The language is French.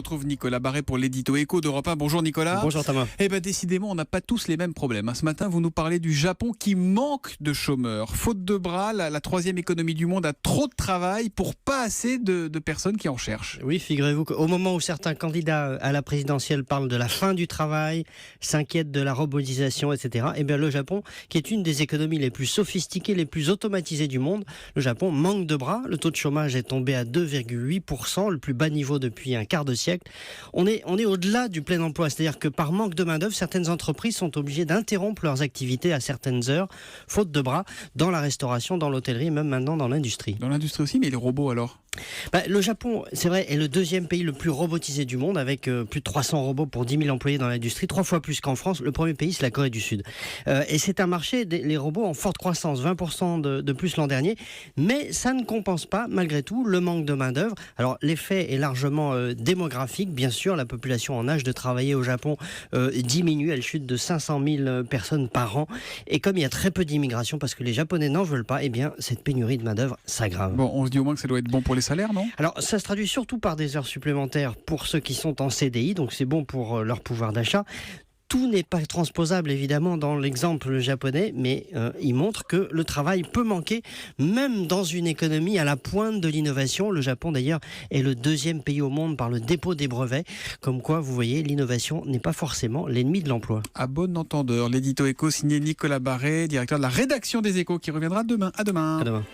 retrouve Nicolas Barré pour l'édito éco d'Europe 1. Bonjour Nicolas. Bonjour Thomas. Eh bien décidément, on n'a pas tous les mêmes problèmes. Ce matin, vous nous parlez du Japon qui manque de chômeurs. Faute de bras, la troisième économie du monde a trop de travail pour pas assez de personnes qui en cherchent. Oui, figurez-vous qu'au moment où certains candidats à la présidentielle parlent de la fin du travail, s'inquiètent de la robotisation, etc., eh bien le Japon, qui est une des économies les plus sophistiquées, les plus automatisées du monde, le Japon manque de bras. Le taux de chômage est tombé à 2,8%, le plus bas niveau depuis un quart de siècle. On est au-delà du plein emploi, c'est-à-dire que par manque de main-d'œuvre, certaines entreprises sont obligées d'interrompre leurs activités à certaines heures, faute de bras, dans la restauration, dans l'hôtellerie et même maintenant dans l'industrie. Dans l'industrie aussi, mais les robots alors ? Le Japon, c'est vrai, est le deuxième pays le plus robotisé du monde, avec plus de 300 robots pour 10 000 employés dans l'industrie, 3 fois plus qu'en France. Le premier pays, c'est la Corée du Sud. Et c'est un marché, les robots en forte croissance, 20% de plus l'an dernier. Mais ça ne compense pas, malgré tout, le manque de main-d'œuvre. Alors, l'effet est largement démographique. Bien sûr, la population en âge de travailler au Japon diminue. Elle chute de 500 000 personnes par an. Et comme il y a très peu d'immigration, parce que les Japonais n'en veulent pas, eh bien, cette pénurie de main-d'œuvre s'aggrave. Bon, on se dit au moins que ça doit être bon pour les salaires, non ? Alors, ça se traduit surtout par des heures supplémentaires pour ceux qui sont en CDI, donc c'est bon pour leur pouvoir d'achat. Tout n'est pas transposable évidemment dans l'exemple japonais, mais il montre que le travail peut manquer, même dans une économie à la pointe de l'innovation. Le Japon d'ailleurs est le deuxième pays au monde par le dépôt des brevets. Comme quoi, vous voyez, l'innovation n'est pas forcément l'ennemi de l'emploi. À bon entendeur, l'édito éco signé Nicolas Barré, directeur de la rédaction des Échos, qui reviendra demain. À demain. À demain.